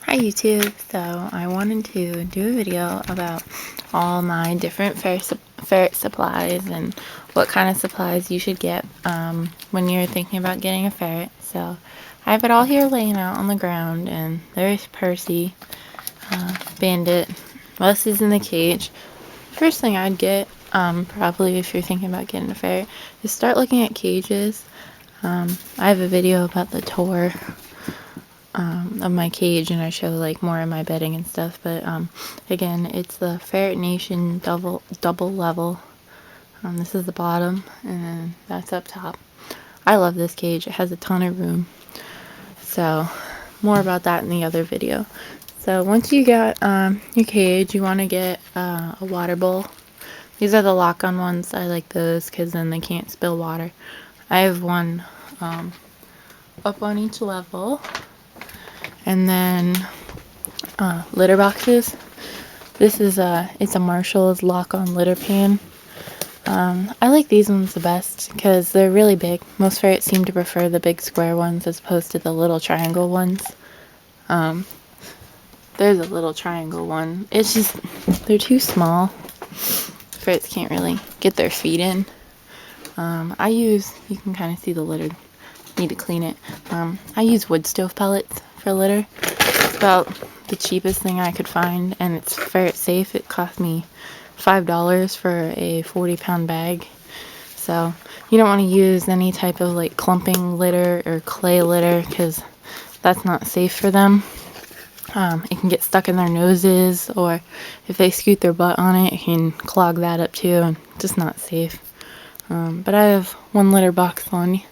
Hi YouTube, so I wanted to do a video about all my different ferret supplies and what kind of supplies you should get when you're thinking about getting a ferret. So I have it all here laying out on the ground, and there's Percy, Bandit, Leslie's in the cage. First thing I'd get, probably if you're thinking about getting a ferret, is start looking at cages. I have a video about the tour of my cage, and I show like more of my bedding and stuff, but again, it's the Ferret Nation double level. This is the bottom, and then that's up top. I love this cage. It has a ton of room, so more about that in the other video. So once you got your cage, you want to get a water bowl. These are the lock-on ones. I like those because then they can't spill water. I have one up on each level. And then litter boxes. This is it's a Marshall's lock-on litter pan. I like these ones the best because they're really big. Most ferrets seem to prefer the big square ones as opposed to the little triangle ones. There's a little triangle one. It's just, they're too small. Ferrets can't really get their feet in. You can kind of see the litter. Need to clean it. I use wood stove pellets for litter. It's about the cheapest thing I could find, and it's ferret safe. It cost me $5 for a 40-pound bag. So you don't want to use any type of like clumping litter or clay litter because that's not safe for them. It can get stuck in their noses, or if they scoot their butt on it, it can clog that up too, and just not safe. But I have one litter box on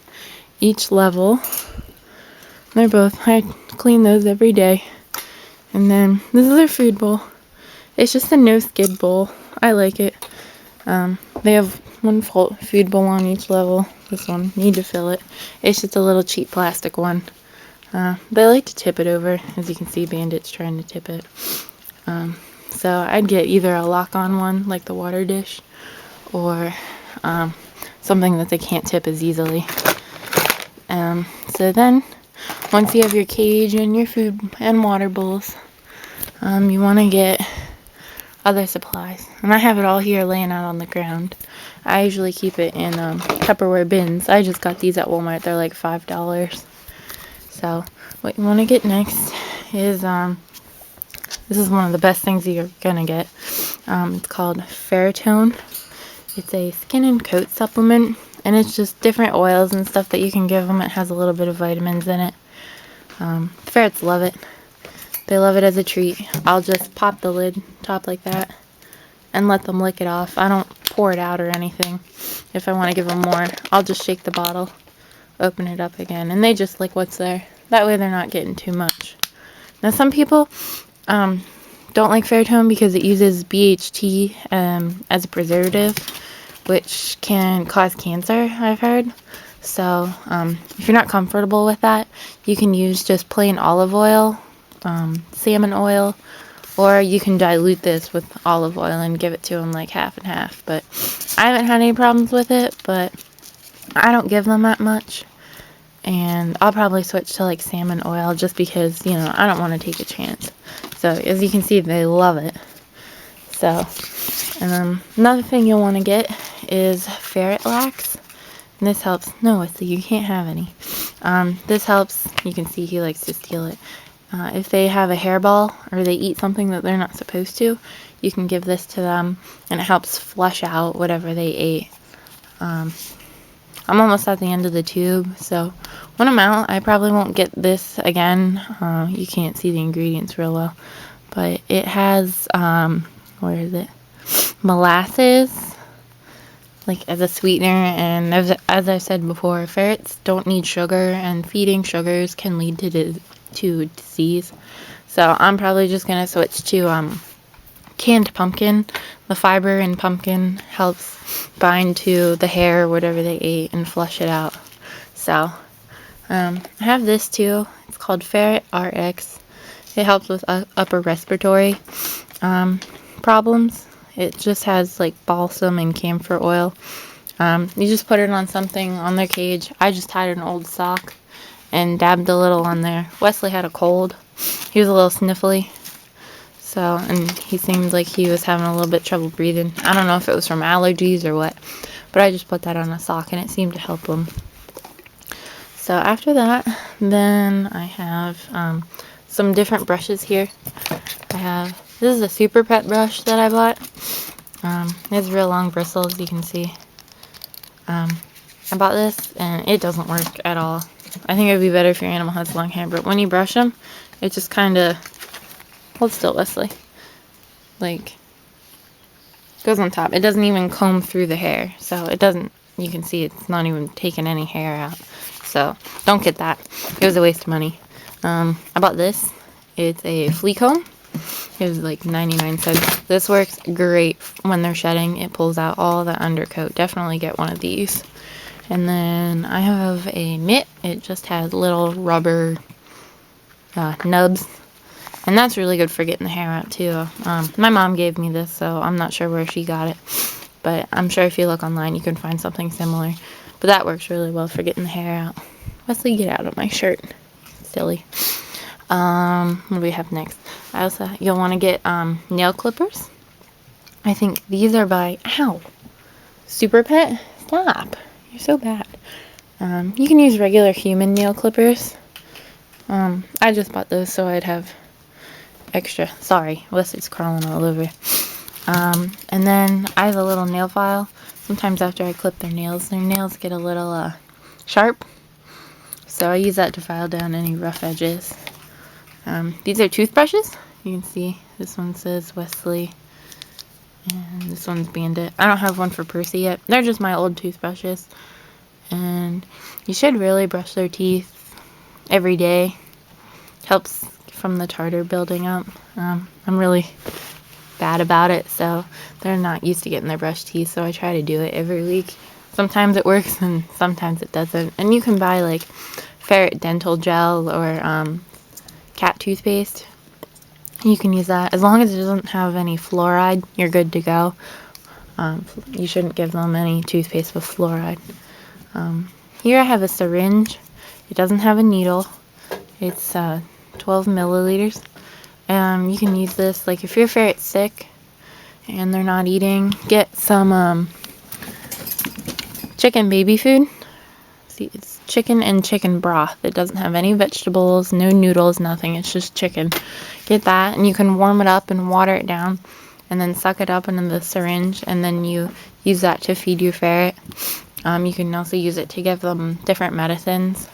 each level. I clean those every day. And then this is their food bowl. It's just a no skid bowl. I like it. They have one full food bowl on each level. This one, need to fill it. It's just a little cheap plastic one. They like to tip it over. As you can see, Bandit's trying to tip it. So I'd get either a lock-on one like the water dish, or something that they can't tip as easily. So then, once you have your cage and your food and water bowls, you want to get other supplies. And I have it all here laying out on the ground. I usually keep it in Tupperware bins. I just got these at Walmart. They're like $5. So what you want to get next is, this is one of the best things you're going to get. It's called Ferritone. It's a skin and coat supplement, and it's just different oils and stuff that you can give them. It has a little bit of vitamins in it. Ferrets love it. They love it as a treat. I'll just pop the lid top like that and let them lick it off. I don't pour it out or anything. If I want to give them more, I'll just shake the bottle, open it up again, and they just lick what's there. That way they're not getting too much. Now some people don't like Ferritone because it uses BHT as a preservative, which can cause cancer, I've heard. So if you're not comfortable with that, you can use just plain olive oil, salmon oil, or you can dilute this with olive oil and give it to them like half and half. But I haven't had any problems with it, but I don't give them that much. And I'll probably switch to like salmon oil just because, I don't want to take a chance. So as you can see, they love it. So another thing you'll want to get is ferret lax. And this helps. No, Wesley, you can't have any. This helps. You can see he likes to steal it. If they have a hairball or they eat something that they're not supposed to, you can give this to them, and it helps flush out whatever they ate. I'm almost at the end of the tube, so when I'm out, I probably won't get this again. You can't see the ingredients real well, but it has, where is it? Molasses, like as a sweetener, and as I said before, ferrets don't need sugar, and feeding sugars can lead to disease. So I'm probably just gonna switch to canned pumpkin. The fiber in pumpkin helps bind to the hair, whatever they ate, and flush it out. So I have this too. It's called Ferret RX. It helps with upper respiratory problems. It just has like balsam and camphor oil. You just put it on something on their cage. I just tied an old sock and dabbed a little on there. Wesley had a cold. he was a little sniffly. So, and he seemed like he was having a little bit trouble breathing. I don't know if it was from allergies or what, but I just put that on a sock and it seemed to help him. So after that, then I have some different brushes here. This is a Super Pet brush that I bought. It has real long bristles, you can see. I bought this and it doesn't work at all. I think it would be better if your animal has long hair, but when you brush them, it just kind of, hold still, Wesley, like, goes on top. It doesn't even comb through the hair, so it doesn't, you can see it's not even taking any hair out. So don't get that. It was a waste of money. I bought this. It's a flea comb. It was like 99 cents. This works great when they're shedding. It pulls out all the undercoat. Definitely get one of these. And then I have a mitt. It just has little rubber nubs. And that's really good for getting the hair out too. My mom gave me this, so I'm not sure where she got it. But I'm sure if you look online, you can find something similar. But that works really well for getting the hair out. Wesley, get out of my shirt. Silly. What do we have next? You'll want to get nail clippers. I think these are by, ow, Super Pet. Stop. You're so bad. You can use regular human nail clippers. I just bought those so I'd have extra. Sorry, Wesley's crawling all over. And then I have a little nail file. Sometimes after I clip their nails get a little sharp. So I use that to file down any rough edges. These are toothbrushes. You can see this one says Wesley and this one's Bandit. I don't have one for Percy yet. They're just my old toothbrushes. And you should really brush their teeth every day. Helps from the tartar building up. I'm really bad about it, so they're not used to getting their brushed teeth, so I try to do it every week. Sometimes it works and sometimes it doesn't. And you can buy like Ferret dental gel or cat toothpaste. You can use that. As long as it doesn't have any fluoride, you're good to go. You shouldn't give them any toothpaste with fluoride. Here I have a syringe. It doesn't have a needle. It's 12 milliliters. You can use this, like if your ferret's sick and they're not eating, get some chicken baby food. See, it's chicken and chicken broth. It doesn't have any vegetables, no noodles, nothing. It's just chicken. Get that, and you can warm it up and water it down, and then suck it up into the syringe, and then you use that to feed your ferret. You can also use it to give them different medicines.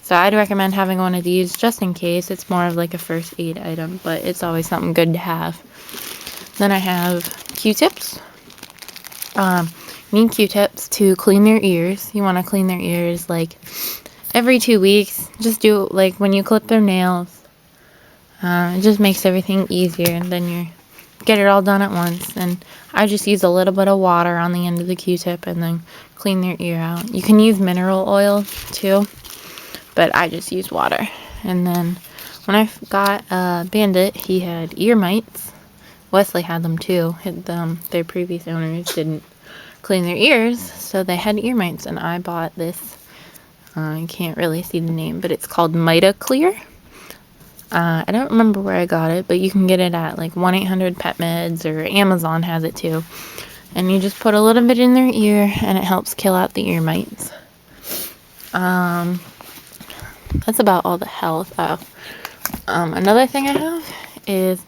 So I'd recommend having one of these just in case. It's more of like a first aid item, but it's always something good to have. Then I have Q-tips. You need Q-tips to clean their ears. You want to clean their ears like every 2 weeks. Just do like when you clip their nails. It just makes everything easier, and then you get it all done at once. And I just use a little bit of water on the end of the Q-tip and then clean their ear out. You can use mineral oil too, but I just use water. And then when I got Bandit, he had ear mites. Wesley had them too. Their previous owners didn't clean their ears, so they had ear mites. And I bought this. I can't really see the name, but it's called Mita Clear. I don't remember where I got it, but you can get it at like 1-800-PET-MEDS, or Amazon has it too. And you just put a little bit in their ear, and it helps kill out the ear mites. That's about all the health. Another thing I have is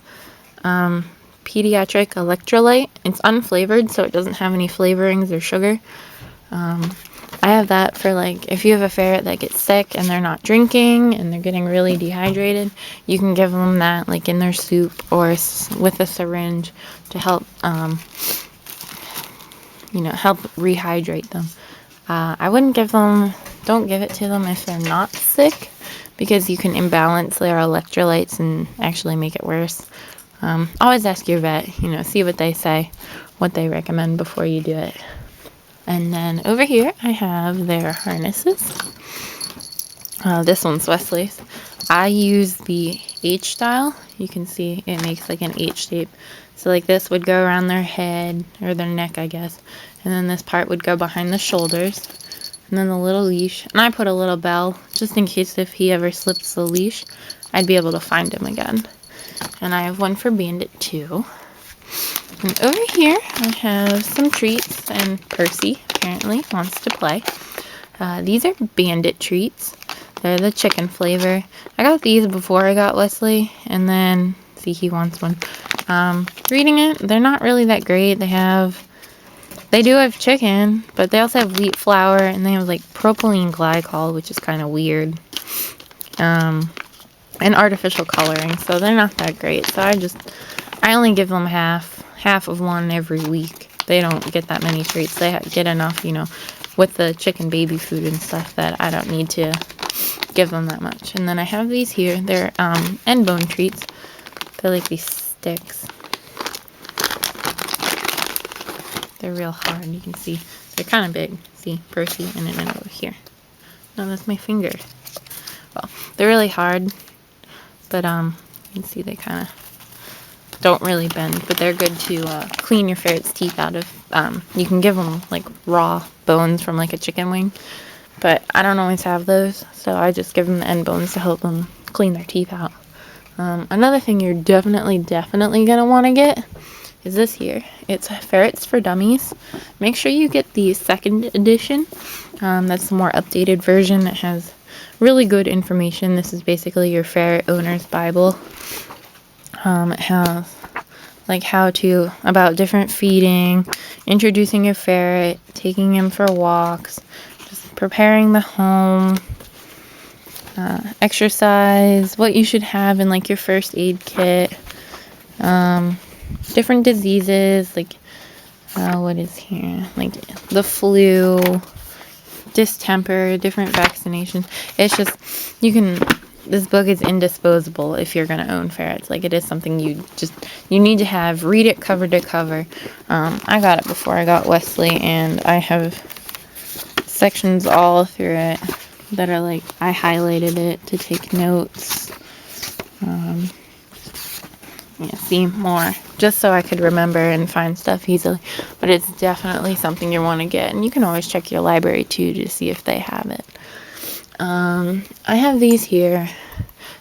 pediatric electrolyte. It's unflavored, so it doesn't have any flavorings or sugar. I have that for like if you have a ferret that gets sick and they're not drinking and they're getting really dehydrated, you can give them that like in their soup or with a syringe to help help rehydrate them. I wouldn't don't give it to them if they're not sick, because you can imbalance their electrolytes and actually make it worse. Always ask your vet, see what they say, what they recommend before you do it. And then over here I have their harnesses. This one's Wesley's. I use the H style. You can see it makes like an H shape. So like this would go around their head, or their neck, I guess. And then this part would go behind the shoulders. And then the little leash. And I put a little bell, just in case if he ever slips the leash, I'd be able to find him again. And I have one for Bandit too. And over here, I have some treats, and Percy apparently wants to play. These are Bandit treats. They're the chicken flavor. I got these before I got Wesley, and then, see, he wants one. Reading it, they're not really that great. They do have chicken, but they also have wheat flour, and they have like propylene glycol, which is kind of weird. And artificial coloring, so they're not that great. So I only give them half of one every week. They don't get that many treats. They get enough, with the chicken baby food and stuff, that I don't need to give them that much. And then I have these here. They're end bone treats. They're like these sticks. They're real hard. You can see they're kind of big. See, Percy, and then over here. No, that's my finger. Well, they're really hard, but you can see they kind of don't really bend, but they're good to clean your ferret's teeth out of. You can give them like raw bones from like a chicken wing, but I don't always have those, so I just give them the end bones to help them clean their teeth out. Another thing you're definitely gonna want to get is this here. It's Ferrets for Dummies. Make sure you get the second edition. That's the more updated version. It has really good information. This is basically your ferret owner's Bible. It has like about different feeding, introducing your ferret, taking him for walks, just preparing the home, exercise, what you should have in like your first aid kit, different diseases, like what is here, like the flu, distemper, different vaccinations. It's just, this book is indisposable if you're going to own ferrets. Like, it is something you need to have. Read it cover to cover. I got it before I got Wesley, and I have sections all through it that are like, I highlighted it to take notes. Yeah, see, more, just so I could remember and find stuff easily. But it's definitely something you want to get, and you can always check your library too to see if they have it. I have these here.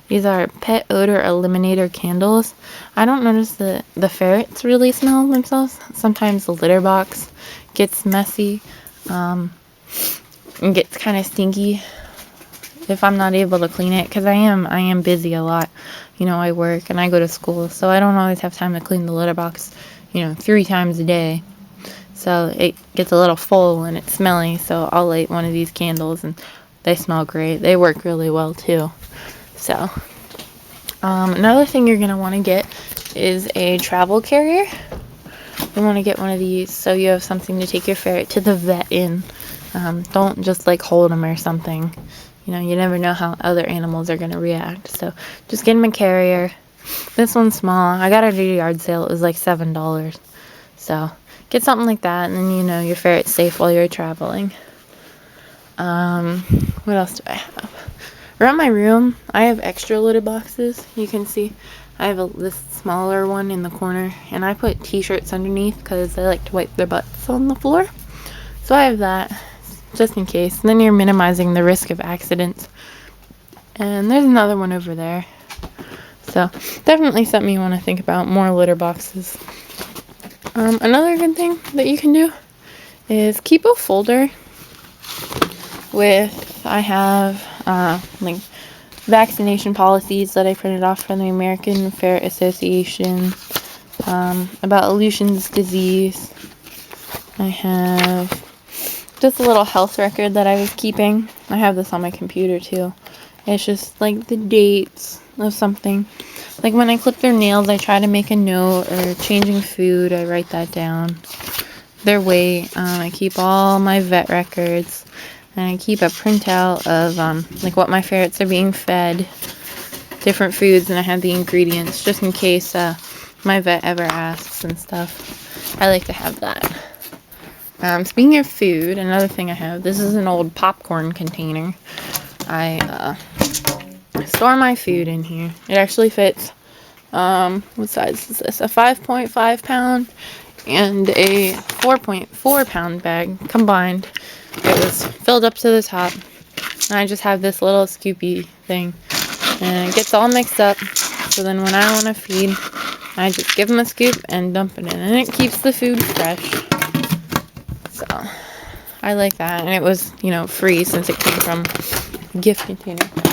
These are pet odor eliminator candles. I don't notice that the ferrets really smell themselves. Sometimes the litter box gets messy, and gets kind of stinky if I'm not able to clean it, because I am busy a lot. I work and I go to school, so I don't always have time to clean the litter box, 3 times a day. So it gets a little full and it's smelly, so I'll light one of these candles, and they smell great. They work really well too. So another thing you're going to want to get is a travel carrier. You want to get one of these so you have something to take your ferret to the vet in. Don't just like hold them or something. You never know how other animals are going to react. So just get them a carrier. This one's small. I got it at a yard sale. It was like $7. So get something like that, and then your ferret's safe while you're traveling. What else do I have? Around my room, I have extra litter boxes. You can see I have this smaller one in the corner, and I put t-shirts underneath because they like to wipe their butts on the floor. So I have that just in case. And then you're minimizing the risk of accidents. And there's another one over there. So definitely something you want to think about, more litter boxes. Another good thing that you can do is keep a folder I have like vaccination policies that I printed off from the American Ferret Association, about Aleutian's disease. I have just a little health record that I was keeping. I have this on my computer too. It's just like the dates of something. Like when I clip their nails, I try to make a note, or changing food, I write that down. Their weight. I keep all my vet records. And I keep a printout of like what my ferrets are being fed, different foods, and I have the ingredients just in case my vet ever asks and stuff. I like to have that. Speaking of food, another thing I have, this is an old popcorn container. I store my food in here. It actually fits, what size is this? A 5.5 pound and a 4.4 pound bag combined. It was filled up to the top, and I just have this little scoopy thing and it gets all mixed up. So then when I want to feed, I just give them a scoop and dump it in, and it keeps the food fresh. So I like that, and it was, free since it came from a gift container.